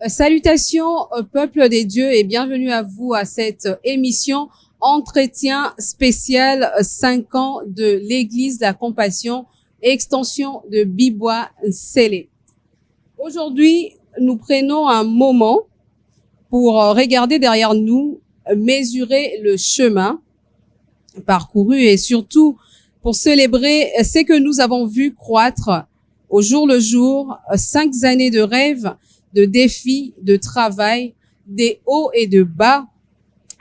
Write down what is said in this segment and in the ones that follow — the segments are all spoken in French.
Salutations au peuple des dieux et bienvenue à vous à cette émission Entretien spécial 5 ans de l'Église de la Compassion, extension de Bibois Nsele. Aujourd'hui, nous prenons un moment pour regarder derrière nous, mesurer le chemin parcouru et surtout pour célébrer ce que nous avons vu croître au jour le jour, 5 années de rêve, de défis, de travail, des hauts et de bas,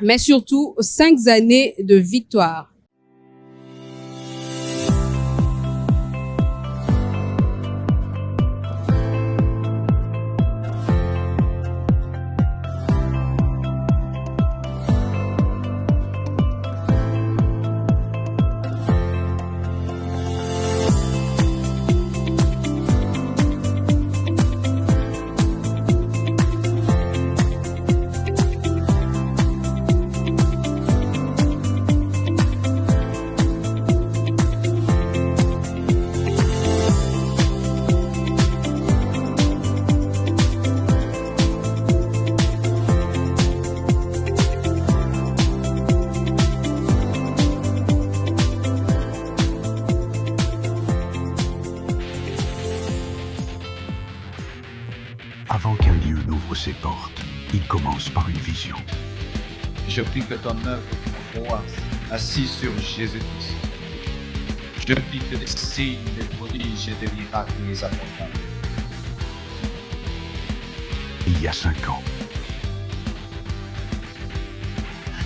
mais surtout 5 années de victoire. Avant qu'un lieu n'ouvre ses portes, il commence par une vision. Je prie que ton œuvre croisse assis sur Jésus-Christ. Je prie que des signes, des prodiges et des miracles les accompagnent. Il y a 5 ans,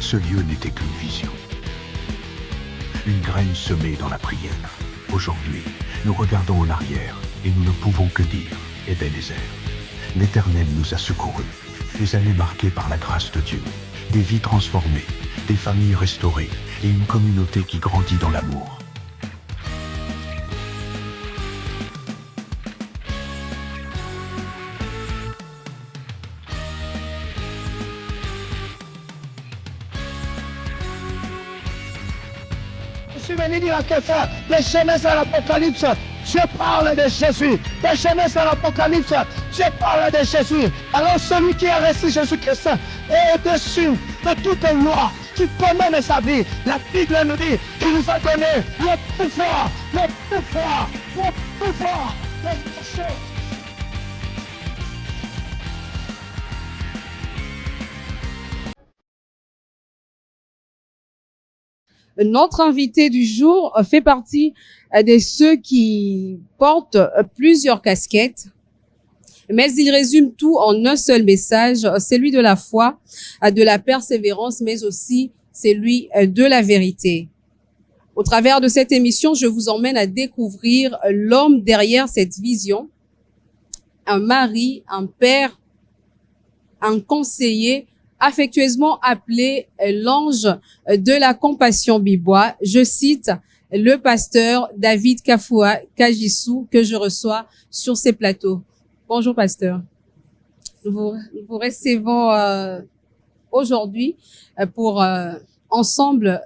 ce lieu n'était qu'une vision. Une graine semée dans la prière. Aujourd'hui, nous regardons en arrière et nous ne pouvons que dire « Ebenezer ». L'Éternel nous a secourus. Des années marquées par la grâce de Dieu, des vies transformées, des familles restaurées et une communauté qui grandit dans l'amour. Je suis venu dire à quelqu'un, les chemins à l'Apocalypse, je parle de Jésus. Les chemins à l'Apocalypse, je parle de Jésus. Alors celui qui a reçu Jésus-Christ est au-dessus de toute loi qui commande sa vie. La Bible nous dit qu'il nous a donné le pouvoir, le pouvoir, le pouvoir de marcher. Notre invité du jour fait partie de ceux qui portent plusieurs casquettes, mais il résume tout en un seul message, celui de la foi, de la persévérance, mais aussi celui de la vérité. Au travers de cette émission, je vous emmène à découvrir l'homme derrière cette vision, un mari, un père, un conseiller, affectueusement appelé l'ange de la compassion Bibois. Je cite le pasteur David Kafua Kajissou que je reçois sur ces plateaux. Bonjour pasteur. Nous vous recevons aujourd'hui pour ensemble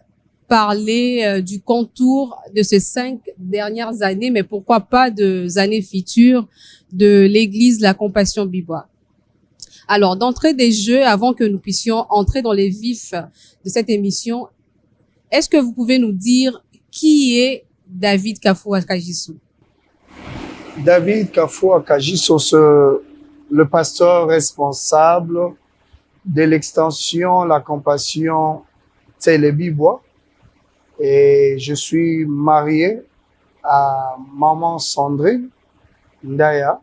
parler du contour de ces 5 dernières années, mais pourquoi pas des années futures de l'Église de la compassion Bibois. Alors, d'entrée des jeux, avant que nous puissions entrer dans les vifs de cette émission, est-ce que vous pouvez nous dire qui est David Kafua Kajissou? David Kafua Kajissou, le pasteur responsable de l'extension La Compassion Nsele Bibois. Et je suis marié à maman Sandrine Ndaya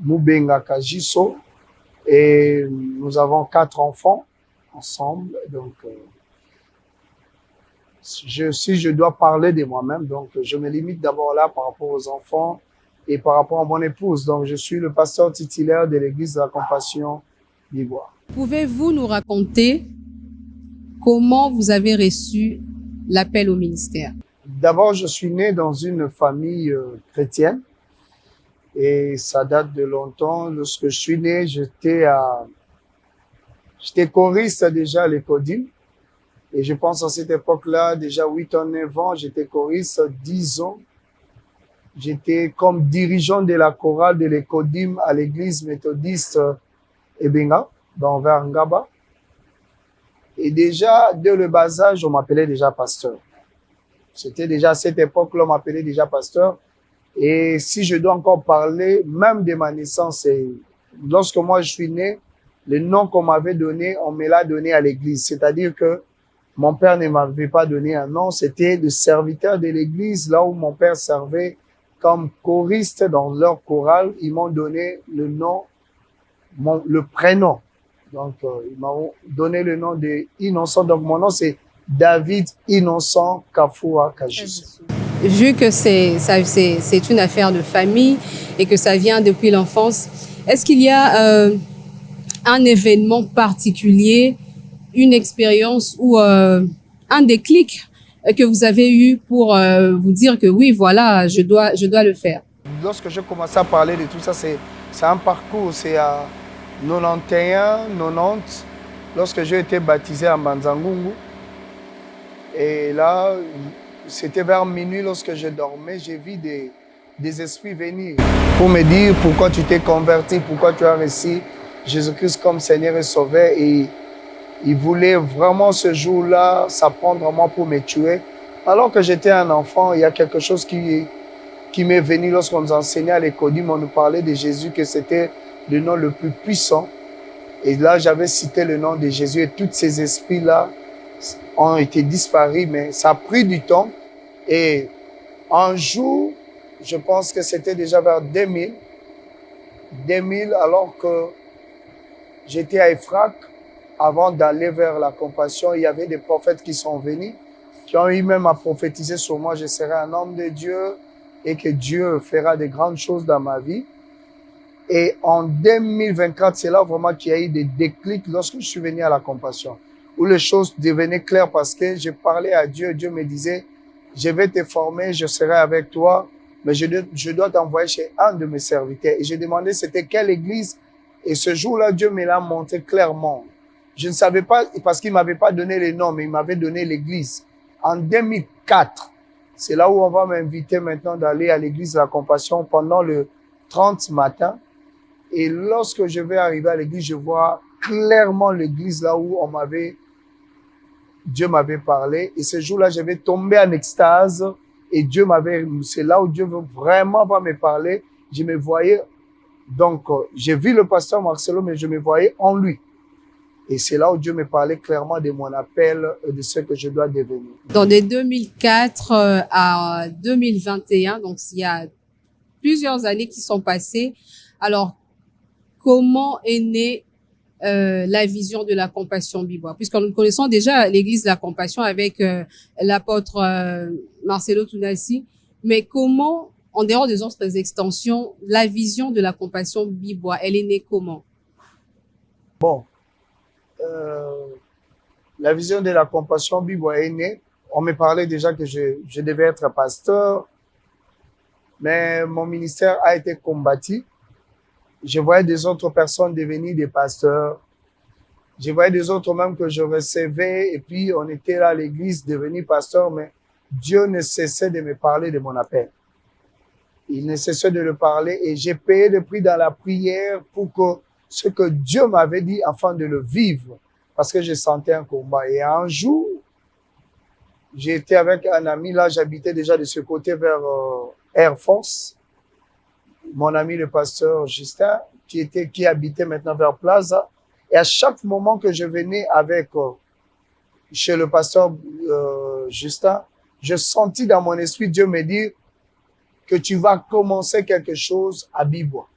Mubenga Kajissou. Et nous avons 4 enfants ensemble. Donc, si je dois parler de moi-même, donc je me limite d'abord là par rapport aux enfants et par rapport à mon épouse. Donc, je suis le pasteur titulaire de l'Église de la Compassion Bibois. Pouvez-vous nous raconter comment vous avez reçu l'appel au ministère? D'abord, je suis né dans une famille chrétienne. Et ça date de longtemps. Lorsque je suis né, j'étais choriste déjà à l'Écodine. Et je pense à cette époque-là, déjà 8 ans, 9 ans, j'étais choriste 10 ans J'étais comme dirigeant de la chorale de l'Ecodim à l'église méthodiste Ebenga, dans vers Ngaba. Et déjà, dès le bas âge, on m'appelait déjà pasteur. C'était déjà à cette époque-là, on m'appelait déjà pasteur. Et si je dois encore parler, même de ma naissance, lorsque moi je suis né, le nom qu'on m'avait donné, on me l'a donné à l'église. C'est-à-dire que mon père ne m'avait pas donné un nom, c'était le serviteur de l'église, là où mon père servait comme choriste dans leur chorale. Ils m'ont donné le nom, le prénom. Donc, ils m'ont donné le nom de Innocent. Donc, mon nom, c'est David Innocent Kafoua Kajus. Vu que c'est une affaire de famille et que ça vient depuis l'enfance, est-ce qu'il y a un événement particulier, une expérience ou un déclic que vous avez eu pour vous dire que oui, voilà, je dois le faire? Lorsque j'ai commencé à parler de tout ça, c'est un parcours. C'est à 91, 90, lorsque j'ai été baptisé à Manzangungu. Et là, c'était vers minuit, lorsque je dormais, j'ai vu des esprits venir pour me dire pourquoi tu t'es converti, pourquoi tu as reçu Jésus-Christ comme Seigneur et Sauveur. Et ils voulaient vraiment ce jour-là s'apprendre à moi pour me tuer. Alors que j'étais un enfant, il y a quelque chose qui m'est venu lorsqu'on nous enseignait à l'Ecodim, on nous parlait de Jésus, que c'était le nom le plus puissant. Et là, j'avais cité le nom de Jésus et tous ces esprits-là ont été disparus, mais ça a pris du temps. Et un jour, je pense que c'était déjà vers 2000, alors que j'étais à Efrak, avant d'aller vers la compassion, il y avait des prophètes qui sont venus, qui ont eu même à prophétiser sur moi, je serai un homme de Dieu et que Dieu fera de grandes choses dans ma vie. Et en 2024, c'est là vraiment qu'il y a eu des déclics lorsque je suis venu à la compassion, où les choses devenaient claires parce que je parlais à Dieu. Dieu me disait, je vais te former, je serai avec toi, mais je dois t'envoyer chez un de mes serviteurs. Et j'ai demandé c'était quelle église. Et ce jour-là, Dieu me l'a montré clairement. Je ne savais pas, parce qu'il ne m'avait pas donné le nom, mais il m'avait donné l'église. En 2004, c'est là où on va m'inviter maintenant d'aller à l'église de la Compassion pendant le 30 matin. Et lorsque je vais arriver à l'église, je vois clairement l'église là où Dieu m'avait parlé. Et ce jour-là, je vais tomber en extase. Et c'est là où Dieu vraiment va me parler. Je me voyais, donc, j'ai vu le pasteur Marcelo, mais je me voyais en lui. Et c'est là où Dieu me parlait clairement de mon appel et de ce que je dois devenir. Dans de 2004 à 2021, donc il y a plusieurs années qui sont passées. Alors, comment est née la vision de la compassion Bibois? Puisque nous connaissons déjà l'église de la compassion avec l'apôtre Marcelo Tunasi, mais comment, en dehors des autres extensions, la vision de la compassion Bibois, elle est née comment? Bon, la vision de la compassion Bibois est née. On me parlait déjà que je devais être pasteur, mais mon ministère a été combattu. Je voyais des autres personnes devenir des pasteurs. Je voyais des autres même que je recevais et puis on était là à l'église devenir pasteur, mais Dieu ne cessait de me parler de mon appel. Il ne cessait de le parler et j'ai payé le prix dans la prière pour que ce que Dieu m'avait dit afin de le vivre, parce que je sentais un combat. Et un jour, j'étais avec un ami, là j'habitais déjà de ce côté vers Air Force. Mon ami le pasteur Justin, qui habitait maintenant vers Plaza. Et à chaque moment que je venais chez le pasteur Justin, je sentis dans mon esprit Dieu me dire que tu vas commencer quelque chose à Bibois.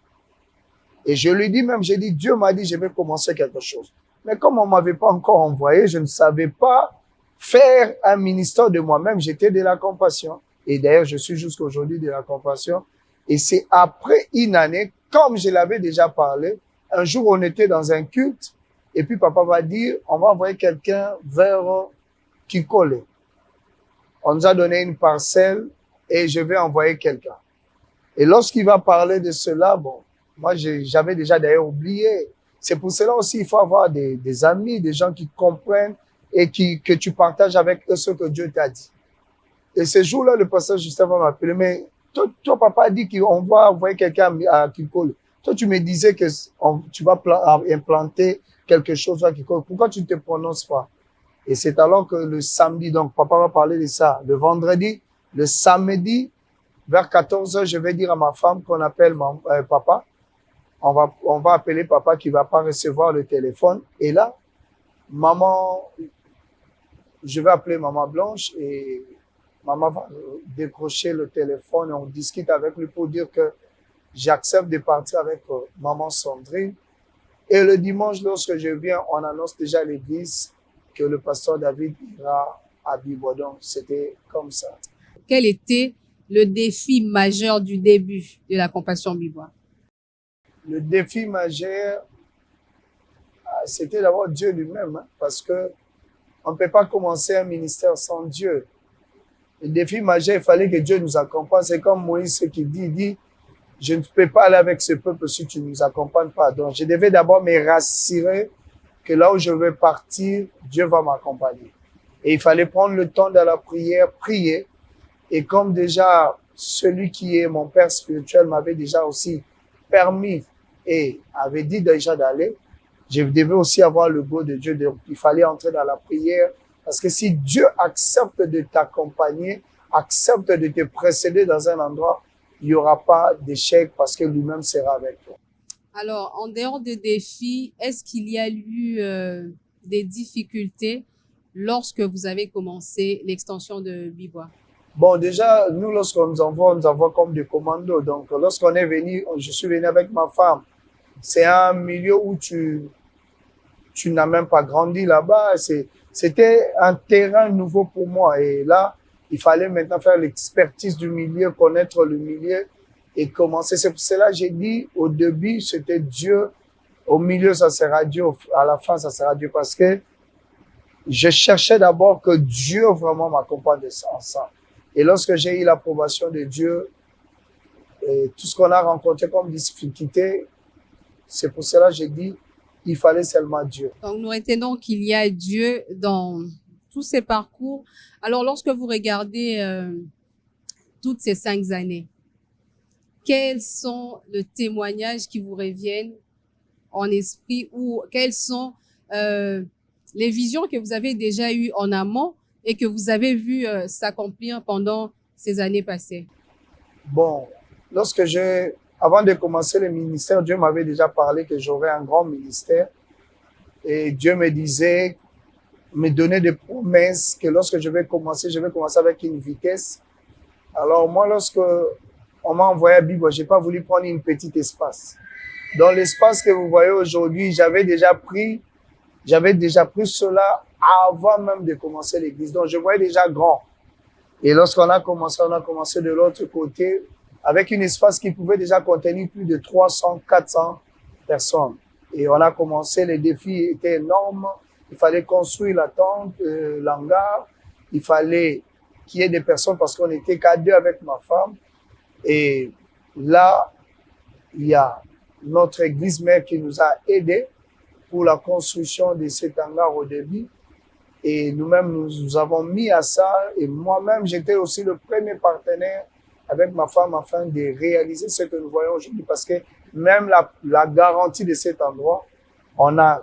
Et je lui dis même, j'ai dit, Dieu m'a dit, je vais commencer quelque chose. Mais comme on m'avait pas encore envoyé, je ne savais pas faire un ministère de moi-même. J'étais de la compassion. Et d'ailleurs, je suis jusqu'à aujourd'hui de la compassion. Et c'est après une année, comme je l'avais déjà parlé, un jour on était dans un culte, et puis papa va dire, on va envoyer quelqu'un vers Kikole. On nous a donné une parcelle, et je vais envoyer quelqu'un. Et lorsqu'il va parler de cela, bon, moi j'avais déjà d'ailleurs oublié. C'est pour cela aussi il faut avoir des amis, des gens qui comprennent et que tu partages avec eux ce que Dieu t'a dit. Et ce jour-là, le pasteur Justin va m'appeler, mais toi, papa dit qu'on va envoyer quelqu'un à Kikolo. Toi, tu me disais que tu vas implanter quelque chose à Kikolo. Pourquoi tu ne te prononces pas? Et c'est alors que le samedi, donc papa va parler de ça. Le vendredi, le samedi, vers 14h, je vais dire à ma femme qu'on appelle papa. On va appeler papa qui va pas recevoir le téléphone. Et là, maman, je vais appeler maman Blanche et maman va décrocher le téléphone et on discute avec lui pour dire que j'accepte de partir avec maman Sandrine. Et le dimanche, lorsque je viens, on annonce déjà à l'église que le pasteur David ira à Bibois. Donc, c'était comme ça. Quel était le défi majeur du début de la Compassion Bibois? Le défi majeur, c'était d'avoir Dieu lui-même, hein, parce que on ne peut pas commencer un ministère sans Dieu. Le défi majeur, il fallait que Dieu nous accompagne. C'est comme Moïse qui dit, je ne peux pas aller avec ce peuple si tu ne nous accompagnes pas. Donc, je devais d'abord me rassurer que là où je vais partir, Dieu va m'accompagner. Et il fallait prendre le temps de la prière, prier. Et comme déjà, celui qui est mon père spirituel m'avait déjà aussi permis et avait dit déjà d'aller, je devais aussi avoir le goût de Dieu. Donc, il fallait entrer dans la prière. Parce que si Dieu accepte de t'accompagner, accepte de te précéder dans un endroit, il n'y aura pas d'échec parce que lui-même sera avec toi. Alors, en dehors des défis, est-ce qu'il y a eu des difficultés lorsque vous avez commencé l'extension de Bibois? Bon, déjà, nous, lorsqu'on nous envoie comme des commandos. Donc, lorsqu'on est venu, je suis venu avec ma femme. C'est un milieu où tu n'as même pas grandi là-bas. C'était un terrain nouveau pour moi. Et là, il fallait maintenant faire l'expertise du milieu, connaître le milieu et commencer. C'est pour cela que j'ai dit au début, c'était Dieu. Au milieu, ça sera Dieu. À la fin, ça sera Dieu. Parce que je cherchais d'abord que Dieu vraiment m'accompagne en ça. Et lorsque j'ai eu l'approbation de Dieu, et tout ce qu'on a rencontré comme difficulté, c'est pour cela que j'ai dit, il fallait seulement Dieu. Donc, nous retenons qu'il y a Dieu dans tous ces parcours. Alors, lorsque vous regardez toutes ces 5 années, quels sont les témoignages qui vous reviennent en esprit ou quelles sont les visions que vous avez déjà eues en amont et que vous avez vues s'accomplir pendant ces années passées? Bon, avant de commencer le ministère, Dieu m'avait déjà parlé que j'aurais un grand ministère. Et Dieu me donnait des promesses que lorsque je vais commencer avec une vitesse. Alors moi, lorsque on m'a envoyé à Bibois, j'ai pas voulu prendre une petite espace. Dans l'espace que vous voyez aujourd'hui, j'avais déjà pris cela avant même de commencer l'église. Donc je voyais déjà grand. Et lorsqu'on a commencé de l'autre côté, avec un espace qui pouvait déjà contenir plus de 300, 400 personnes. Et on a commencé, les défis étaient énormes. Il fallait construire la tente, l'hangar. Il fallait qu'il y ait des personnes parce qu'on était qu'à 2 avec ma femme. Et là, il y a notre église mère qui nous a aidés pour la construction de cet hangar au début. Et nous-mêmes, nous avons mis à ça. Et moi-même, j'étais aussi le premier partenaire avec ma femme afin de réaliser ce que nous voyons aujourd'hui. Parce que même la garantie de cet endroit, on a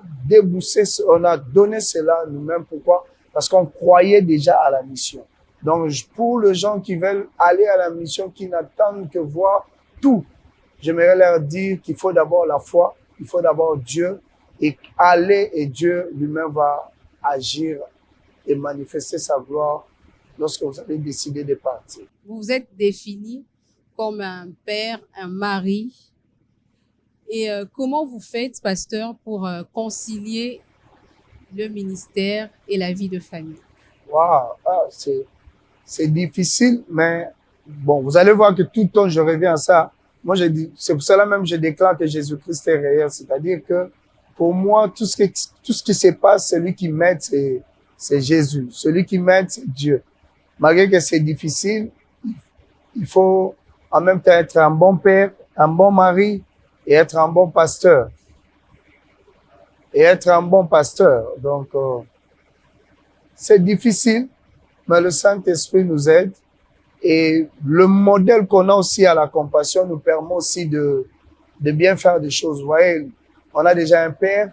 donné cela nous-mêmes. Pourquoi? Parce qu'on croyait déjà à la mission. Donc, pour les gens qui veulent aller à la mission, qui n'attendent que voir tout, j'aimerais leur dire qu'il faut d'abord la foi, il faut d'abord Dieu, et aller et Dieu lui-même va agir et manifester sa gloire lorsque vous avez décidé de partir. Vous vous êtes défini comme un père, un mari. Et comment vous faites, pasteur, pour concilier le ministère et la vie de famille? Waouh, c'est difficile, mais bon, vous allez voir que tout le temps je reviens à ça. Moi, c'est pour cela même que je déclare que Jésus-Christ est réel. C'est-à-dire que pour moi, tout ce qui se passe, celui qui m'aide, c'est Jésus. Celui qui m'aide, c'est Dieu. Malgré que c'est difficile, il faut en même temps être un bon père, un bon mari et être un bon pasteur. Donc, c'est difficile, mais le Saint-Esprit nous aide Et le modèle qu'on a aussi à la compassion nous permet aussi de bien faire des choses. Vous voyez, on a déjà un père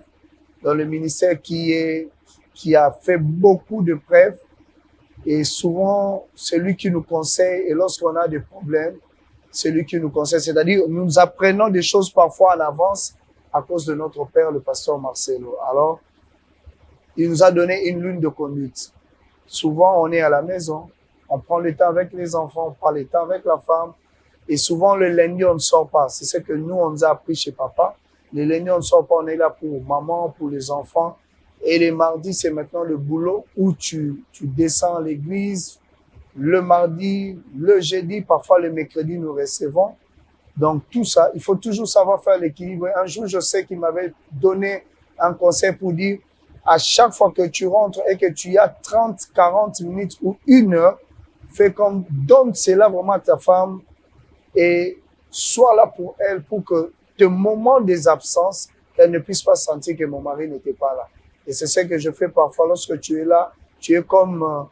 dans le ministère qui a fait beaucoup de preuves et souvent c'est lui qui nous conseille et lorsqu'on a des problèmes, c'est lui qui nous conseille. C'est-à-dire, nous apprenons des choses parfois en avance à cause de notre père, le pasteur Marcelo. Alors, il nous a donné une ligne de conduite. Souvent, on est à la maison, on prend le temps avec les enfants, on prend le temps avec la femme. Et souvent, le lundi, on ne sort pas. C'est ce que nous, on nous a appris chez papa. Le lundi, on ne sort pas, on est là pour maman, pour les enfants. Et les mardis, c'est maintenant le boulot où tu descends à l'église. Le mardi, le jeudi, parfois le mercredi, nous recevons. Donc, tout ça, il faut toujours savoir faire l'équilibre. Un jour, je sais qu'il m'avait donné un conseil pour dire, à chaque fois que tu rentres et que tu as 30, 40 minutes ou 1 heure, fais comme, donne cela vraiment à ta femme et sois là pour elle pour que de moment des absences, elle ne puisse pas sentir que mon mari n'était pas là. Et c'est ce que je fais parfois lorsque tu es là, tu es comme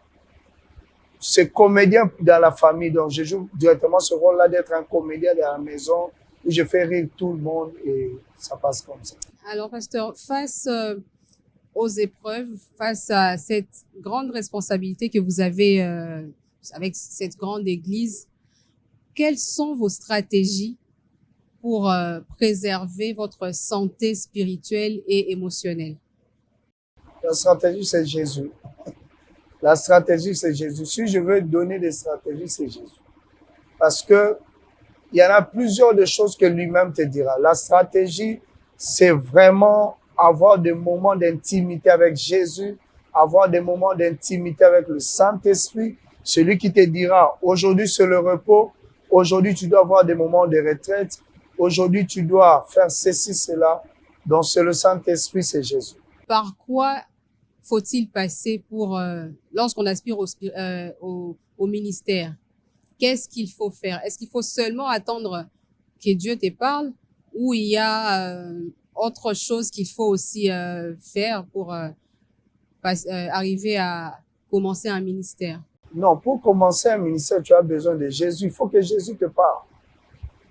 ce comédien dans la famille. Donc, je joue directement ce rôle-là d'être un comédien dans la maison où je fais rire tout le monde et ça passe comme ça. Alors, pasteur, face aux épreuves, face à cette grande responsabilité que vous avez avec cette grande église, quelles sont vos stratégies pour préserver votre santé spirituelle et émotionnelle? La stratégie, c'est Jésus. La stratégie, c'est Jésus. Si je veux donner des stratégies, c'est Jésus. Parce que il y en a plusieurs de choses que lui-même te dira. La stratégie, c'est vraiment avoir des moments d'intimité avec Jésus, avoir des moments d'intimité avec le Saint-Esprit. Celui qui te dira, aujourd'hui c'est le repos, aujourd'hui tu dois avoir des moments de retraite, aujourd'hui tu dois faire ceci, cela. Donc c'est le Saint-Esprit, c'est Jésus. Par quoi faut-il passer pour, lorsqu'on aspire au ministère? Qu'est-ce qu'il faut faire? Est-ce qu'il faut seulement attendre que Dieu te parle ou il y a autre chose qu'il faut aussi faire pour arriver à commencer un ministère? Non, pour commencer un ministère, tu as besoin de Jésus. Il faut que Jésus te parle.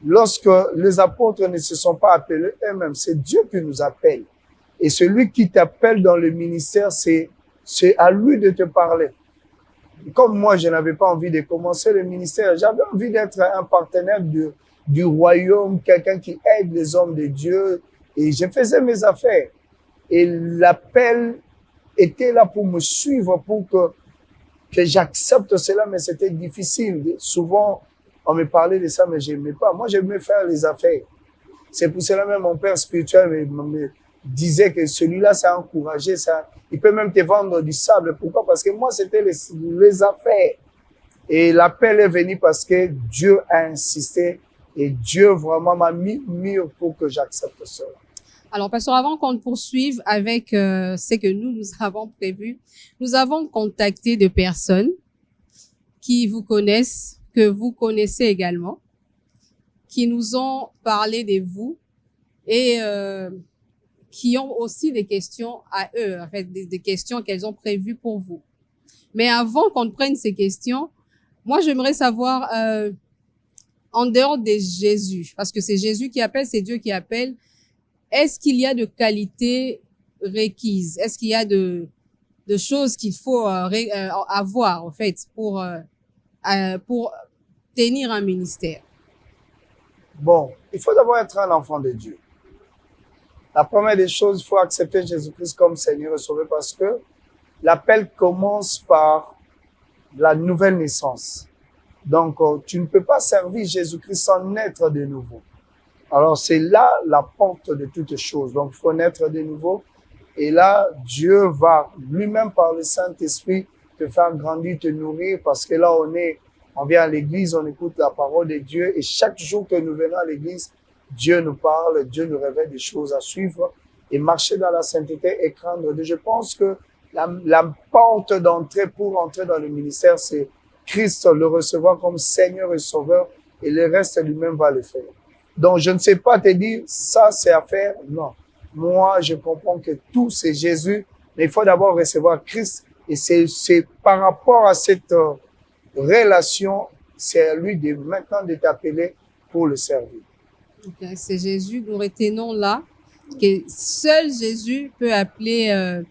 Lorsque les apôtres ne se sont pas appelés eux-mêmes, c'est Dieu qui nous appelle. Et celui qui t'appelle dans le ministère, c'est à lui de te parler. Comme moi, je n'avais pas envie de commencer le ministère, j'avais envie d'être un partenaire du royaume, quelqu'un qui aide les hommes de Dieu. Et je faisais mes affaires. Et l'appel était là pour me suivre, pour que j'accepte cela, mais c'était difficile. Souvent, on me parlait de ça, mais je n'aimais pas. Moi, j'aimais faire les affaires. C'est pour cela même mon père spirituel me disait que celui-là, ça encourageait ça. Il peut même te vendre du sable. Pourquoi? Parce que moi, c'était les affaires. Et l'appel est venu parce que Dieu a insisté et Dieu vraiment m'a mis mûr pour que j'accepte cela. Alors, pasteur, avant qu'on poursuive avec ce que nous avons prévu, nous avons contacté des personnes qui vous connaissent, que vous connaissez également, qui nous ont parlé de vous et qui ont aussi des questions à eux, en fait, des questions qu'elles ont prévues pour vous. Mais avant qu'on prenne ces questions, moi, j'aimerais savoir, en dehors de Jésus, parce que c'est Jésus qui appelle, c'est Dieu qui appelle, est-ce qu'il y a de qualités requises? Est-ce qu'il y a de choses qu'il faut avoir, en fait, pour tenir un ministère? Bon, il faut d'abord être un enfant de Dieu. La première des choses, il faut accepter Jésus-Christ comme Seigneur et Sauveur parce que l'appel commence par la nouvelle naissance. Donc, tu ne peux pas servir Jésus-Christ sans naître de nouveau. Alors, c'est là la porte de toutes choses. Donc, il faut naître de nouveau. Et là, Dieu va lui-même par le Saint-Esprit te faire grandir, te nourrir parce que là, on vient à l'église, on écoute la parole de Dieu et chaque jour que nous venons à l'église, Dieu nous parle, Dieu nous révèle des choses à suivre et marcher dans la sainteté et craindre Dieu. Je pense que la porte d'entrée pour entrer dans le ministère, c'est Christ, le recevoir comme Seigneur et Sauveur et le reste lui-même va le faire. Donc, je ne sais pas te dire, ça c'est à faire. Non. Moi, je comprends que tout c'est Jésus, mais il faut d'abord recevoir Christ et c'est par rapport à cette relation c'est à lui de maintenant de t'appeler pour le servir. Ok, c'est Jésus, nous retenons là que seul Jésus peut appeler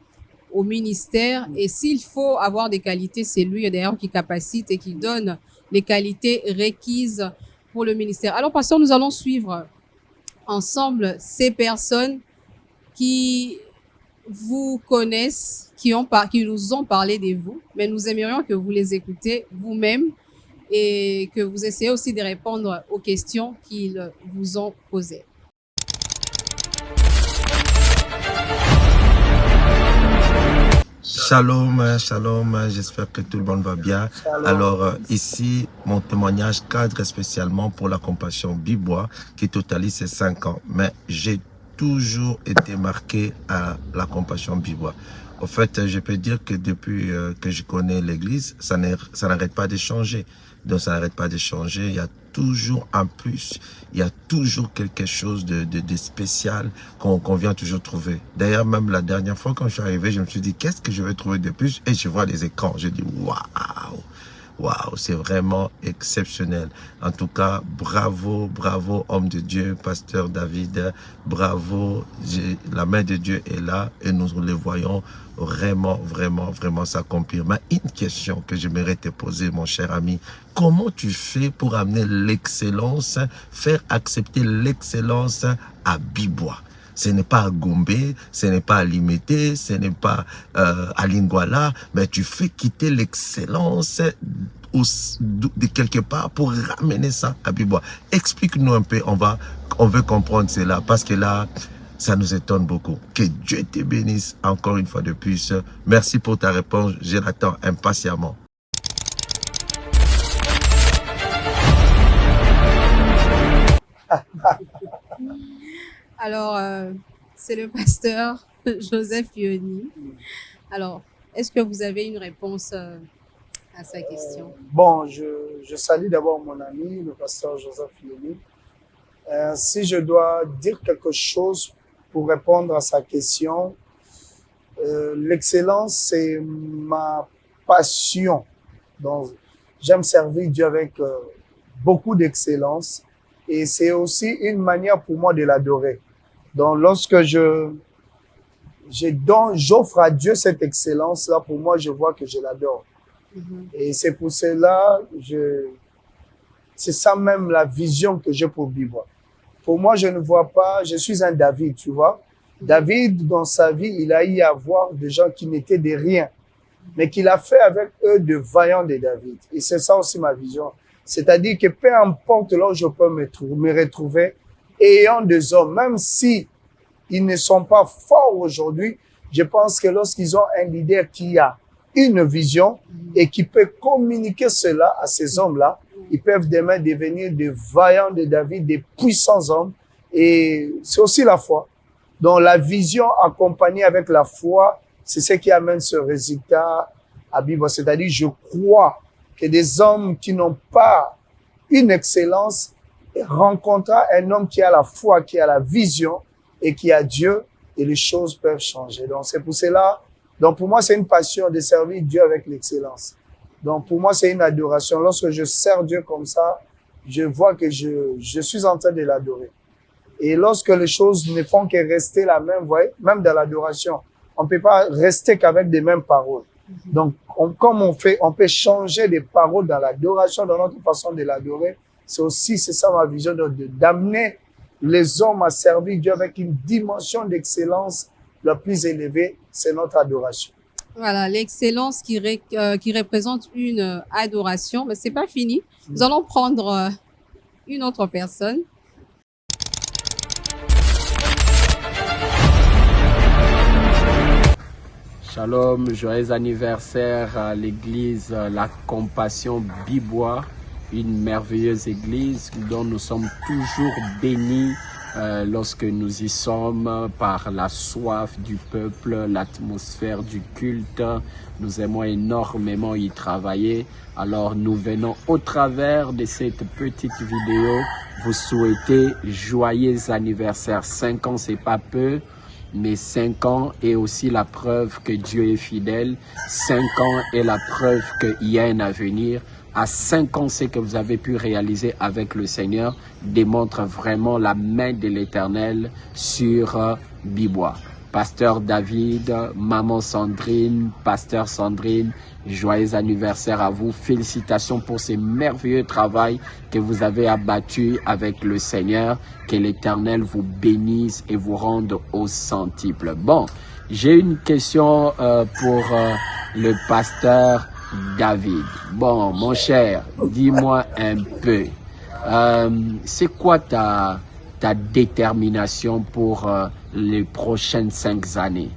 au ministère, et s'il faut avoir des qualités, c'est lui d'ailleurs qui capacite et qui donne les qualités requises pour le ministère. Alors, pasteur, nous allons suivre ensemble ces personnes qui vous connaissent, qui nous ont parlé de vous, mais nous aimerions que vous les écoutez vous-même et que vous essayez aussi de répondre aux questions qu'ils vous ont posées. Shalom, shalom, j'espère que tout le monde va bien. Shalom. Alors ici, mon témoignage cadre spécialement pour la compassion Bibois qui totalise ses 5 ans. Mais j'ai toujours été marqué à la compassion Bibois. Au fait, je peux dire que depuis que je connais l'église, ça n'arrête pas de changer. Donc ça n'arrête pas de changer, il y a toujours un plus, il y a toujours quelque chose de spécial qu'on vient toujours trouver. D'ailleurs, même la dernière fois quand je suis arrivé, je me suis dit, qu'est-ce que je vais trouver de plus? Et je vois les écrans, je dis, waouh! Waouh, c'est vraiment exceptionnel. En tout cas, bravo, bravo, homme de Dieu, pasteur David, bravo, la main de Dieu est là et nous le voyons vraiment, vraiment, vraiment s'accomplir. Mais une question que j'aimerais te poser, mon cher ami, comment tu fais pour amener l'excellence, faire accepter l'excellence à Bibois? Ce n'est pas à Gombe, ce n'est pas à Limité, ce n'est pas à Lingwala, mais tu fais quitter l'excellence de quelque part pour ramener ça à Bibois. Explique-nous un peu, on veut comprendre cela, parce que là, ça nous étonne beaucoup. Que Dieu te bénisse encore une fois de plus. Merci pour ta réponse, je l'attends impatiemment. Alors, c'est le pasteur Joseph Yoni. Alors, est-ce que vous avez une réponse à sa question? Bon, je salue d'abord mon ami, le pasteur Joseph Yoni. Si je dois dire quelque chose pour répondre à sa question, l'excellence, c'est ma passion. Donc, j'aime servir Dieu avec beaucoup d'excellence et c'est aussi une manière pour moi de l'adorer. Donc, lorsque j'offre à Dieu cette excellence-là, pour moi, je vois que je l'adore. Et c'est pour cela, c'est ça même la vision que j'ai pour Bibois. Pour moi, je ne vois pas, je suis un David, tu vois. David, dans sa vie, il a eu à voir des gens qui n'étaient de rien, mais qu'il a fait avec eux de vaillants de David. Et c'est ça aussi ma vision. C'est-à-dire que peu importe là où je peux me retrouver, ayant des hommes, même si ils ne sont pas forts aujourd'hui, je pense que lorsqu'ils ont un leader qui a une vision et qui peut communiquer cela à ces hommes-là, ils peuvent demain devenir des vaillants de David, des puissants hommes. Et c'est aussi la foi. Donc la vision accompagnée avec la foi, c'est ce qui amène ce résultat à Bibois. C'est-à-dire, je crois que des hommes qui n'ont pas une excellence rencontrent un homme qui a la foi, qui a la vision et qui a Dieu, et les choses peuvent changer. Donc c'est pour cela. Donc pour moi, c'est une passion de servir Dieu avec l'excellence. Donc pour moi, c'est une adoration. Lorsque je sers Dieu comme ça, je vois que je suis en train de l'adorer. Et lorsque les choses ne font que rester la même, vous voyez, même dans l'adoration, on ne peut pas rester qu'avec les mêmes paroles. Donc comme on peut changer les paroles dans l'adoration, dans notre façon de l'adorer, c'est ça ma vision, d'amener les hommes à servir Dieu avec une dimension d'excellence la plus élevée, c'est notre adoration. Voilà, l'excellence qui représente une adoration. Mais c'est pas fini. Nous allons prendre une autre personne. Shalom, joyeux anniversaire à l'église La Compassion Bibois, une merveilleuse église dont nous sommes toujours bénis lorsque nous y sommes par la soif du peuple, l'atmosphère du culte. Nous aimons énormément y travailler. Alors nous venons au travers de cette petite vidéo vous souhaiter joyeux anniversaire. 5 ans, c'est pas peu. Mais 5 ans est aussi la preuve que Dieu est fidèle. 5 ans est la preuve qu'il y a un avenir. à 5 ans, ce que vous avez pu réaliser avec le Seigneur démontre vraiment la main de l'Éternel sur Bibois. Pasteur David, maman Sandrine, pasteur Sandrine, joyeux anniversaire à vous. Félicitations pour ce merveilleux travail que vous avez abattu avec le Seigneur. Que l'Éternel vous bénisse et vous rende au centuple. Bon, j'ai une question pour le pasteur David. Bon, mon cher, dis-moi un peu, c'est quoi ta détermination pour les prochaines 5 années?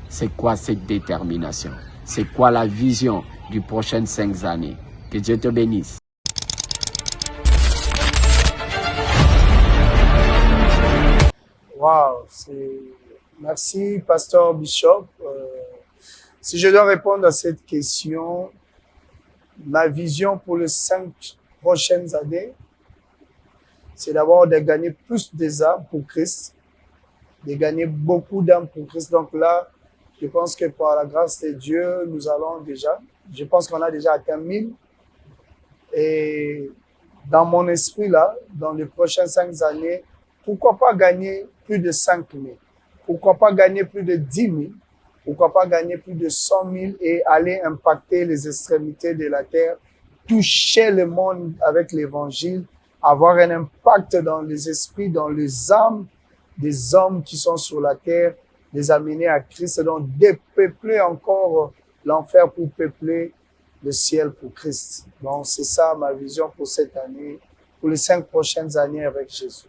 C'est quoi cette détermination? C'est quoi la vision du prochaines 5 années? Que Dieu te bénisse. Wow, merci, Pasteur Bishop. Si je dois répondre à cette question, ma vision pour les 5 prochaines années, c'est d'abord de gagner plus d'âmes pour Christ, de gagner beaucoup d'âmes pour Christ. Donc là, je pense que par la grâce de Dieu, nous allons déjà, je pense qu'on a déjà atteint 1000. Et dans mon esprit là, dans les prochaines 5 années, pourquoi pas gagner plus de 5 000? Pourquoi pas gagner plus de 10 000? Pourquoi pas gagner plus de 100 000 et aller impacter les extrémités de la terre, toucher le monde avec l'évangile, avoir un impact dans les esprits, dans les âmes des hommes qui sont sur la terre, les amener à Christ, et donc dépeupler encore l'enfer pour peupler le ciel pour Christ. Donc c'est ça ma vision pour cette année, pour les 5 prochaines années avec Jésus.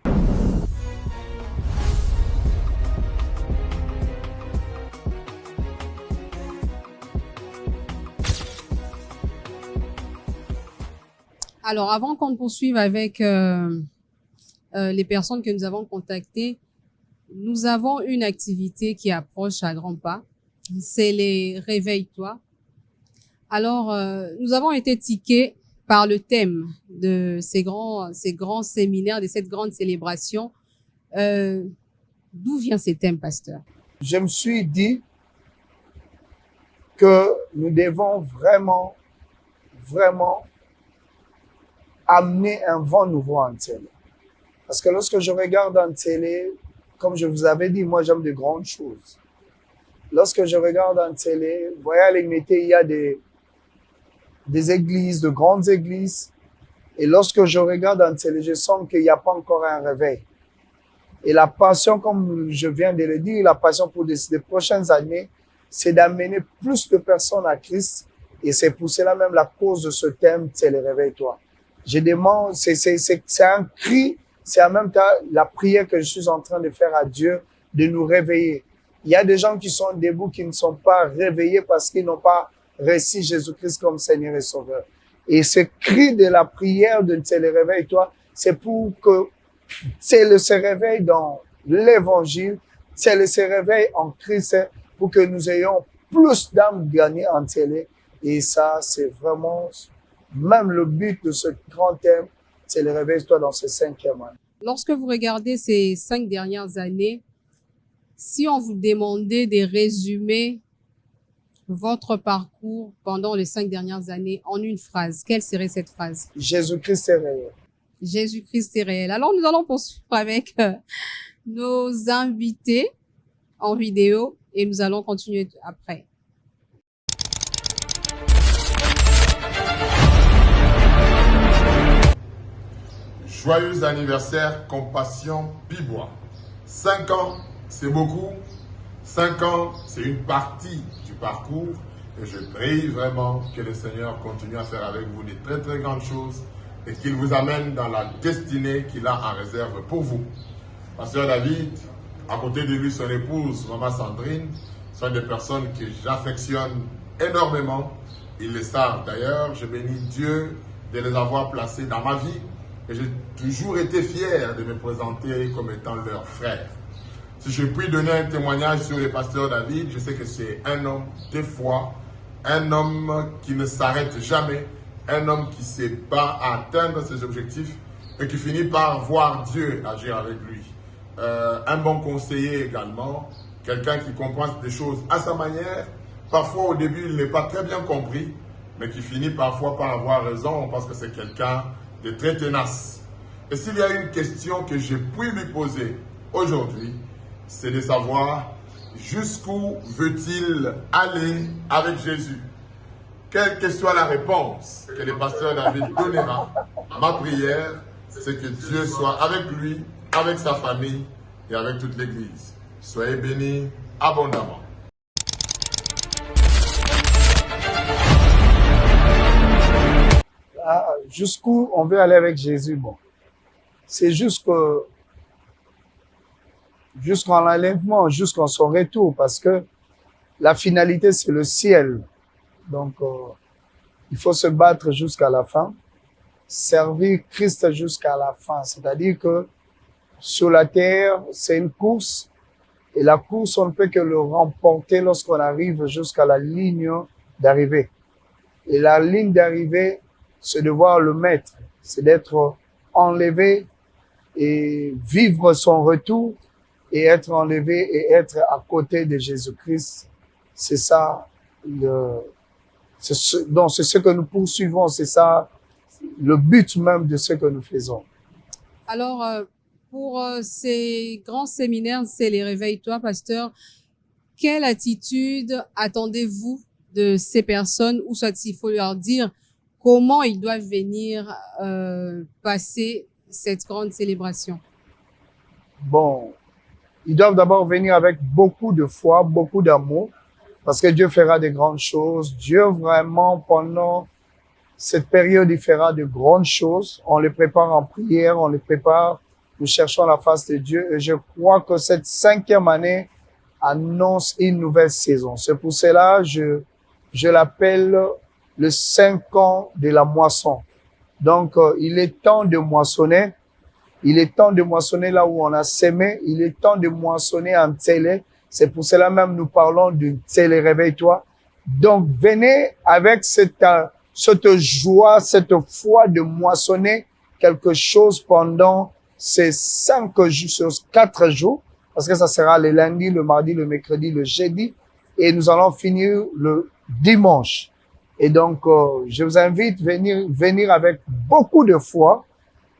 Alors, avant qu'on poursuive avec les personnes que nous avons contactées, nous avons une activité qui approche à grands pas. C'est les Réveille-toi. Alors, nous avons été tiqués par le thème de ces grands séminaires, de cette grande célébration. D'où vient ce thème, pasteur? Je me suis dit que nous devons vraiment amener un vent nouveau en télé. Parce que lorsque je regarde en télé, comme je vous avais dit, moi j'aime de grandes choses. Lorsque je regarde en télé, vous voyez à l'Églité, il y a des églises, de grandes églises. Et lorsque je regarde en télé, je sens qu'il n'y a pas encore un réveil. Et la passion, comme je viens de le dire, la passion pour les prochaines années, c'est d'amener plus de personnes à Christ. Et c'est pour cela même la cause de ce thème, c'est le réveille-toi. Je demande, c'est un cri, c'est en même temps la prière que je suis en train de faire à Dieu, de nous réveiller. Il y a des gens qui sont debout, qui ne sont pas réveillés parce qu'ils n'ont pas reçu Jésus-Christ comme Seigneur et Sauveur. Et ce cri de la prière de c'est le réveille-toi, c'est pour que c'est le se réveil dans l'évangile, c'est le se réveil en Christ pour que nous ayons plus d'âmes gagnées en télé. Et ça, c'est vraiment même le but de ce grand thème, c'est le réveille-toi dans ce 5e année. Lorsque vous regardez ces 5 dernières années, si on vous demandait de résumer votre parcours pendant les 5 dernières années en une phrase, quelle serait cette phrase? Jésus-Christ est réel. Jésus-Christ est réel. Alors, nous allons poursuivre avec nos invités en vidéo et nous allons continuer après. Joyeux anniversaire, Compassion Bibois. 5 ans, c'est beaucoup. 5 ans, c'est une partie du parcours. Et je prie vraiment que le Seigneur continue à faire avec vous des très très grandes choses et qu'il vous amène dans la destinée qu'il a en réserve pour vous. Pasteur David, à côté de lui, son épouse, Maman Sandrine, sont des personnes que j'affectionne énormément. Ils le savent d'ailleurs. Je bénis Dieu de les avoir placés dans ma vie. Et j'ai toujours été fier de me présenter comme étant leur frère. Si je puis donner un témoignage sur le pasteur David, je sais que c'est un homme de foi, un homme qui ne s'arrête jamais, un homme qui se bat à atteindre ses objectifs et qui finit par voir Dieu agir avec lui. Un bon conseiller également, quelqu'un qui comprend des choses à sa manière. Parfois au début il n'est pas très bien compris, mais qui finit parfois par avoir raison parce que c'est quelqu'un de très tenace. Et s'il y a une question que je puis lui poser aujourd'hui, c'est de savoir jusqu'où veut-il aller avec Jésus. Quelle que soit la réponse que le pasteur David donnera, ma prière, c'est que Dieu soit avec lui, avec sa famille et avec toute l'Église. Soyez bénis abondamment. Jusqu'où on veut aller avec Jésus, bon. C'est jusqu'en l'enlèvement, jusqu'en son retour, parce que la finalité, c'est le ciel. Donc, il faut se battre jusqu'à la fin, servir Christ jusqu'à la fin. C'est-à-dire que sur la terre, c'est une course, et la course, on ne peut que le remporter lorsqu'on arrive jusqu'à la ligne d'arrivée. Et la ligne d'arrivée, c'est de voir le maître, c'est d'être enlevé et vivre son retour et être enlevé et être à côté de Jésus-Christ. C'est ça, c'est ce que nous poursuivons, c'est ça le but même de ce que nous faisons. Alors, pour ces grands séminaires, c'est les Réveille-toi, pasteur. Quelle attitude attendez-vous de ces personnes, ou soit il faut leur dire comment ils doivent venir passer cette grande célébration? Bon, ils doivent d'abord venir avec beaucoup de foi, beaucoup d'amour, parce que Dieu fera de grandes choses. Dieu vraiment, pendant cette période, il fera de grandes choses. On les prépare en prière, on les prépare, nous cherchons la face de Dieu. Et je crois que cette 5e année annonce une nouvelle saison. C'est pour cela que je l'appelle le 5 ans de la moisson. Donc, il est temps de moissonner. Il est temps de moissonner là où on a semé. Il est temps de moissonner en télé. C'est pour cela même nous parlons de télé Réveille-toi. Donc, venez avec cette joie, cette foi de moissonner quelque chose pendant ces 4 jours. Parce que ça sera le lundi, le mardi, le mercredi, le jeudi. Et nous allons finir le dimanche. Et donc, je vous invite à venir avec beaucoup de foi,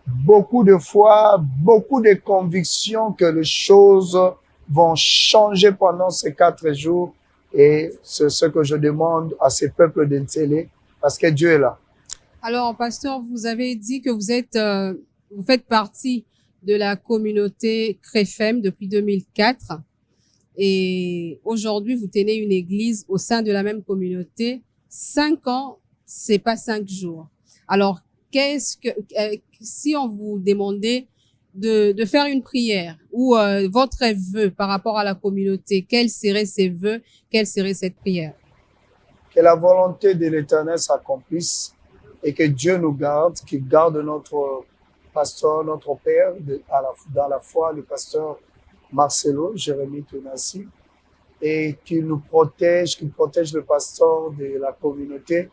beaucoup de conviction que les choses vont changer pendant ces 4 jours. Et c'est ce que je demande à ces peuples d'Ntélé, parce que Dieu est là. Alors, pasteur, vous avez dit que vous faites partie de la communauté CREFEM depuis 2004. Et aujourd'hui, vous tenez une église au sein de la même communauté. 5 ans, c'est pas 5 jours. Alors, si on vous demandait de faire une prière ou votre vœu par rapport à la communauté, quels seraient ces vœux, quelle serait cette prière? Que la volonté de l'Éternel s'accomplisse et que Dieu nous garde, qu'il garde notre pasteur, notre père dans la foi, le pasteur Marcelo, Jérémie Tounassi, et qu'il protège le pasteur de la communauté,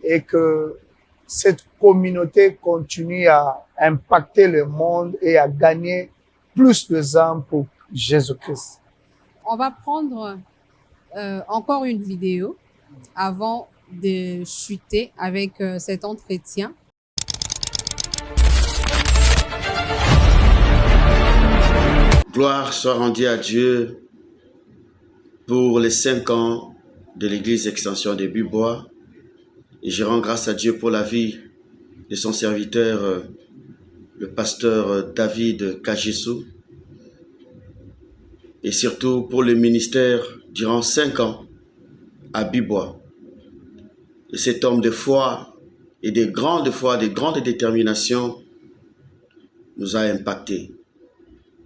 et que cette communauté continue à impacter le monde et à gagner plus de âmes pour Jésus-Christ. On va prendre encore une vidéo avant de chuter avec cet entretien. Gloire soit rendue à Dieu pour les 5 ans de l'église extension de Bibois. Et je rends grâce à Dieu pour la vie de son serviteur, le pasteur David Kajesu. Et surtout pour le ministère durant 5 ans à Bibois. Et cet homme de foi et de grande foi, de grande détermination nous a impactés.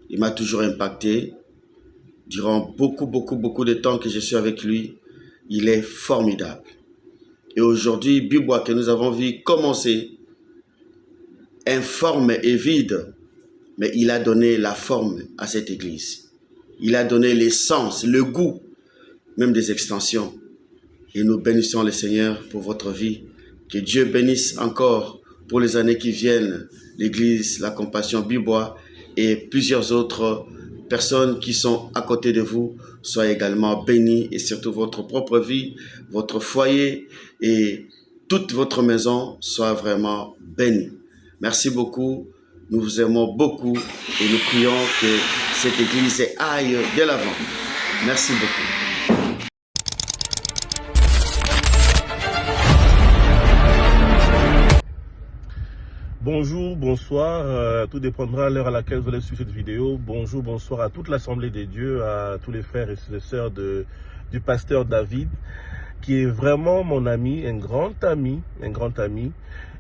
Il m'a toujours impacté. Durant beaucoup de temps que je suis avec lui, il est formidable. Et aujourd'hui, Bibois que nous avons vu commencer, informe et vide, mais il a donné la forme à cette église. Il a donné l'essence, le goût, même des extensions. Et nous bénissons le Seigneur pour votre vie. Que Dieu bénisse encore pour les années qui viennent l'église, la compassion Bibois et plusieurs autres personnes qui sont à côté de vous soient également bénies et surtout votre propre vie, votre foyer et toute votre maison soit vraiment bénie. Merci beaucoup. Nous vous aimons beaucoup et nous prions que cette église aille de l'avant. Merci beaucoup. Bonjour, bonsoir, tout dépendra de l'heure à laquelle vous allez suivre cette vidéo. Bonjour, bonsoir à toute l'Assemblée des dieux, à tous les frères et les sœurs du pasteur David, qui est vraiment mon ami, un grand ami.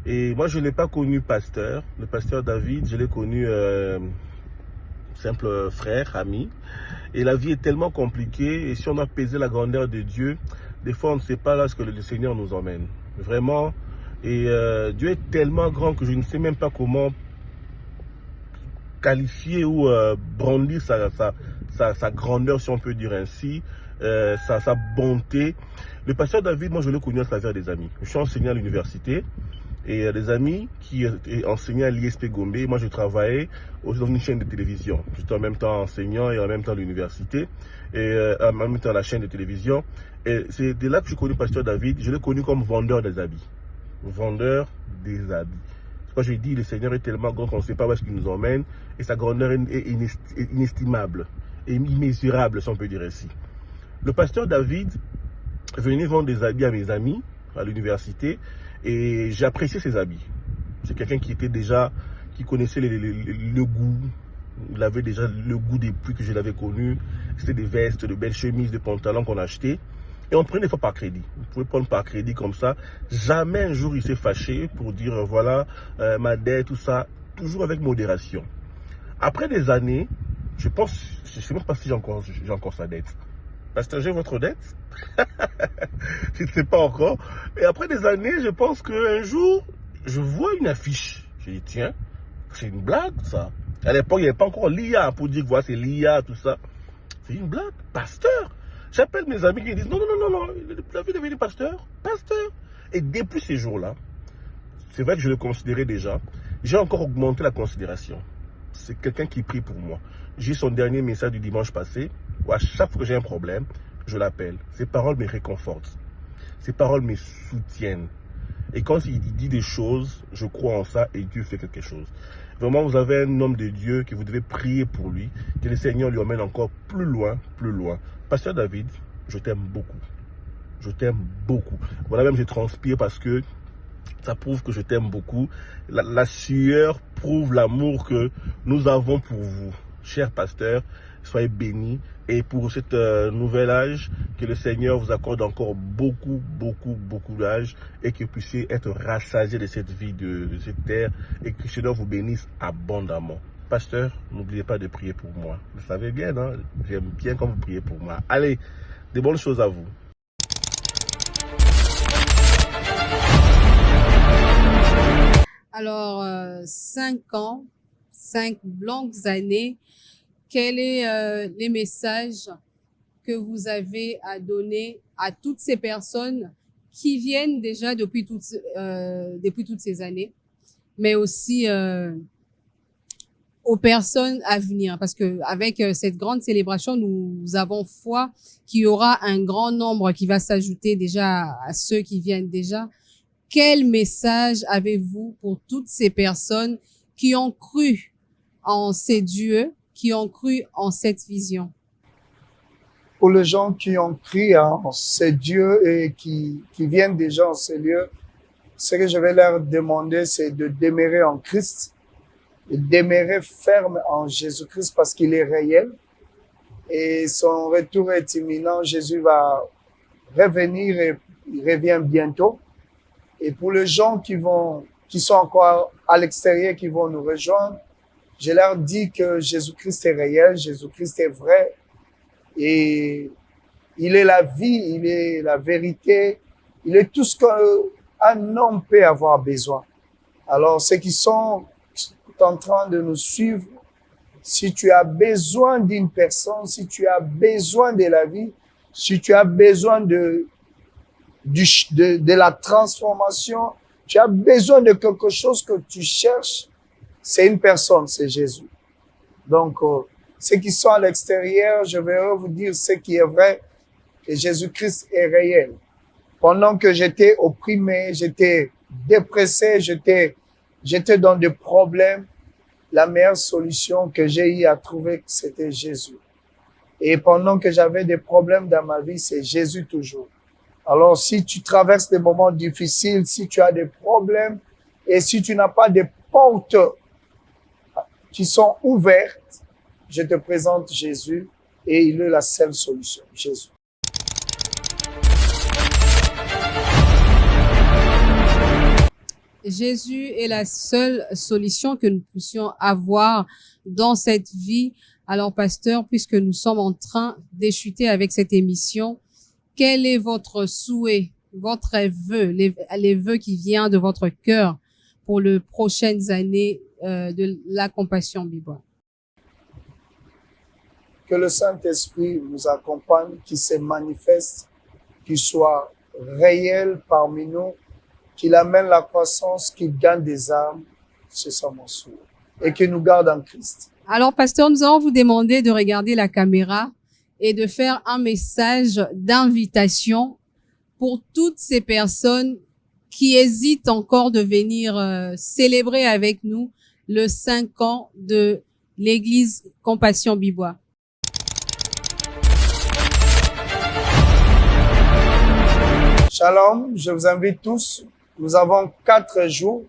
Et moi, je ne l'ai pas connu pasteur. Le pasteur David, je l'ai connu simple frère, ami. Et la vie est tellement compliquée. Et si on doit peser la grandeur de Dieu, des fois, on ne sait pas là ce que le Seigneur nous emmène. Vraiment. Et Dieu est tellement grand que je ne sais même pas comment qualifier ou brandir sa grandeur, si on peut dire ainsi, sa bonté. Le pasteur David, moi je l'ai connu à travers des amis. Je suis enseignant à l'université et des amis qui enseignaient à l'ISP Gombe. Moi je travaillais aussi dans une chaîne de télévision. J'étais en même temps enseignant et en même temps à l'université et en même temps à la chaîne de télévision. Et c'est de là que je connais le pasteur David. Je l'ai connu comme vendeur des habits. Vendeur des habits. Quand je dis le Seigneur est tellement grand qu'on ne sait pas où est-ce qu'il nous emmène et sa grandeur est inestimable et immesurable, si on peut dire ainsi. Le pasteur David venait vendre des habits à mes amis à l'université et j'appréciais ses habits. C'est quelqu'un qui connaissait le goût. Il avait déjà le goût des prix que je l'avais connu. C'était des vestes, de belles chemises, des pantalons qu'on achetait. Et on prenait des fois par crédit. Vous pouvez prendre par crédit comme ça. Jamais un jour il s'est fâché pour dire voilà ma dette, tout ça. Toujours avec modération. Après des années, je sais même pas si j'ai encore sa dette. Pasteur, j'ai votre dette? Je ne sais pas encore. Et après des années, je pense qu'un jour, je vois une affiche. Je dis tiens, c'est une blague ça. À l'époque, il n'y avait pas encore l'IA pour dire voilà c'est l'IA, tout ça. C'est une blague, pasteur. J'appelle mes amis qui disent non, David est devenu pasteur. Et depuis ces jours-là, c'est vrai que je le considérais déjà, j'ai encore augmenté la considération. C'est quelqu'un qui prie pour moi. J'ai son dernier message du dimanche passé, où à chaque fois que j'ai un problème, je l'appelle. Ses paroles me réconfortent. Ses paroles me soutiennent. Et quand il dit des choses, je crois en ça et Dieu fait quelque chose. Vraiment, vous avez un homme de Dieu que vous devez prier pour lui, que le Seigneur lui emmène encore plus loin. Pasteur David, je t'aime beaucoup. Je t'aime beaucoup. Voilà, même je transpire parce que ça prouve que je t'aime beaucoup. La sueur prouve l'amour que nous avons pour vous. Cher pasteur, soyez bénis. Et pour cet nouvel âge, que le Seigneur vous accorde encore beaucoup d'âge et que vous puissiez être rassasiés de cette vie, de cette terre et que le Seigneur vous bénisse abondamment. Pasteur, n'oubliez pas de prier pour moi. Vous savez bien, non? J'aime bien quand vous priez pour moi. Allez, de bonnes choses à vous. Alors, 5 ans, 5 longues années, quels sont les messages que vous avez à donner à toutes ces personnes qui viennent déjà depuis toutes ces années, mais aussi aux personnes à venir? Parce que avec cette grande célébration, nous avons foi qu'il y aura un grand nombre qui va s'ajouter déjà à ceux qui viennent déjà. Quel message avez-vous pour toutes ces personnes qui ont cru en ces dieux, qui ont cru en cette vision? Pour les gens qui ont cru en ces dieux et qui viennent déjà en ces lieux, ce que je vais leur demander, c'est de demeurer en Christ, de demeurer ferme en Jésus-Christ parce qu'il est réel et son retour est imminent. Jésus va revenir et il revient bientôt. Et pour les gens qui sont encore à l'extérieur, qui vont nous rejoindre, je leur dis que Jésus-Christ est réel, Jésus-Christ est vrai. Et il est la vie, il est la vérité, il est tout ce qu'un homme peut avoir besoin. Alors, ceux qui sont en train de nous suivre, si tu as besoin d'une personne, si tu as besoin de la vie, si tu as besoin de la transformation, tu as besoin de quelque chose que tu cherches, c'est une personne, c'est Jésus. Donc, Ceux qui sont à l'extérieur, je vais vous dire ce qui est vrai, que Jésus-Christ est réel. Pendant que j'étais opprimé, j'étais dépressé, j'étais dans des problèmes, la meilleure solution que j'ai eu à trouver, c'était Jésus. Et pendant que j'avais des problèmes dans ma vie, c'est Jésus toujours. Alors, si tu traverses des moments difficiles, si tu as des problèmes et si tu n'as pas de portes qui sont ouvertes, je te présente Jésus et il est la seule solution, Jésus. Jésus est la seule solution que nous puissions avoir dans cette vie. Alors, pasteur, puisque nous sommes en train d'échuter avec cette émission, quel est votre souhait, votre vœu, les vœux qui viennent de votre cœur pour les prochaines années de la Compassion Bibois? Que le Saint-Esprit nous accompagne, qu'il se manifeste, qu'il soit réel parmi nous, qu'il amène la croissance, qu'il gagne des âmes, c'est ça mon souhait, et qu'il nous garde en Christ. Alors, pasteur, nous allons vous demander de regarder la caméra et de faire un message d'invitation pour toutes ces personnes qui hésitent encore de venir célébrer avec nous le 5 ans de l'Église Compassion Bibois. Shalom, je vous invite tous. Nous avons 4 jours,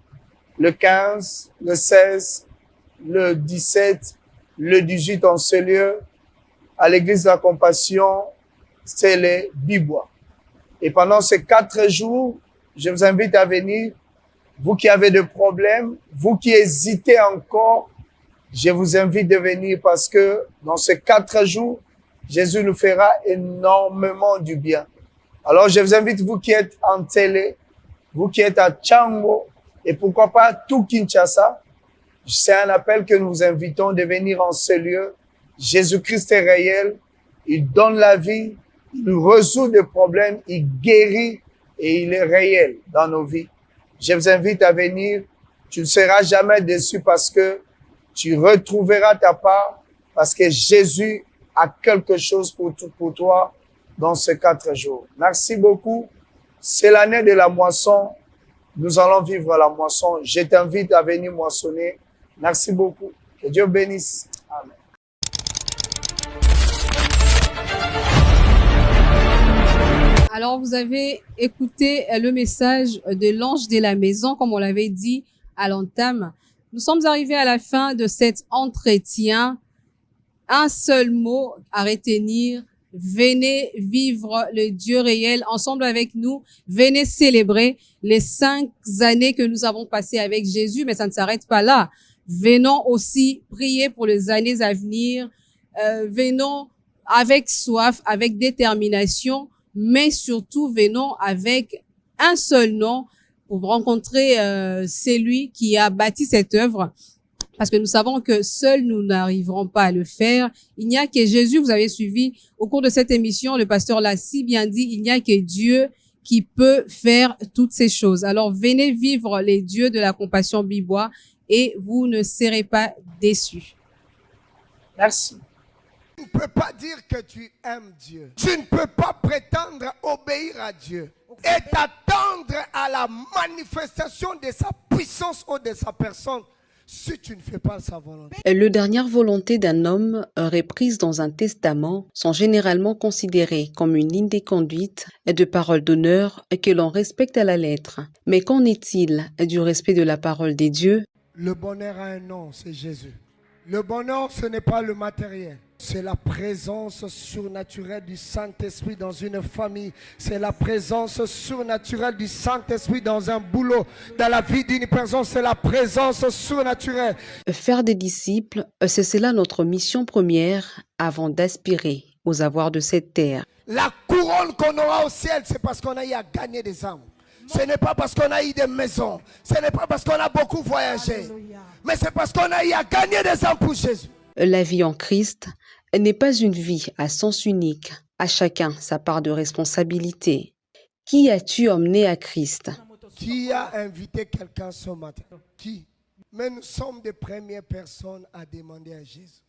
le 15, le 16, le 17, le 18 en ce lieu, à l'église de la Compassion, c'est les Bibois. Et pendant ces 4 jours, je vous invite à venir. Vous qui avez des problèmes, vous qui hésitez encore, je vous invite de venir parce que dans ces 4 jours, Jésus nous fera énormément du bien. Alors, je vous invite, vous qui êtes en télé, vous qui êtes à Tchango, et pourquoi pas tout Kinshasa, c'est un appel que nous vous invitons de venir en ce lieu. Jésus-Christ est réel, il donne la vie, il résout des problèmes, il guérit et il est réel dans nos vies. Je vous invite à venir, tu ne seras jamais déçu parce que tu retrouveras ta part, parce que Jésus a quelque chose pour toi dans ces 4 jours. Merci beaucoup. C'est l'année de la moisson. Nous allons vivre la moisson. Je t'invite à venir moissonner. Merci beaucoup. Que Dieu bénisse. Amen. Alors, vous avez écouté le message de l'ange de la maison, comme on l'avait dit à l'entame. Nous sommes arrivés à la fin de cet entretien. Un seul mot à retenir. Venez vivre le Dieu réel ensemble avec nous. Venez célébrer les 5 années que nous avons passées avec Jésus, mais ça ne s'arrête pas là. Venons aussi prier pour les années à venir. Venons avec soif, avec détermination, mais surtout venons avec un seul nom pour rencontrer celui qui a bâti cette œuvre. Parce que nous savons que seuls nous n'arriverons pas à le faire. Il n'y a que Jésus, vous avez suivi au cours de cette émission, le pasteur l'a si bien dit, il n'y a que Dieu qui peut faire toutes ces choses. Alors venez vivre les dieux de la Compassion Bibois et vous ne serez pas déçus. Merci. Tu ne peux pas dire que tu aimes Dieu. Tu ne peux pas prétendre obéir à Dieu et t'attendre à la manifestation de sa puissance ou de sa personne si tu ne fais pas sa volonté. Les dernières volontés d'un homme reprises dans un testament sont généralement considérées comme une ligne de conduite et de parole d'honneur que l'on respecte à la lettre. Mais qu'en est-il du respect de la parole des dieux? Le bonheur a un nom, c'est Jésus. Le bonheur, ce n'est pas le matériel. C'est la présence surnaturelle du Saint-Esprit dans une famille. C'est la présence surnaturelle du Saint-Esprit dans un boulot. Dans la vie d'une personne, c'est la présence surnaturelle. Faire des disciples, c'est cela notre mission première avant d'aspirer aux avoirs de cette terre. La couronne qu'on aura au ciel, c'est parce qu'on a eu à gagner des âmes. Ce n'est pas parce qu'on a eu des maisons. Ce n'est pas parce qu'on a beaucoup voyagé. Mais c'est parce qu'on a eu à gagner des âmes pour Jésus. La vie en Christ n'est pas une vie à sens unique. À chacun sa part de responsabilité. Qui as-tu emmené à Christ? Qui a invité quelqu'un ce matin? Qui? Mais nous sommes les premières personnes à demander à Jésus.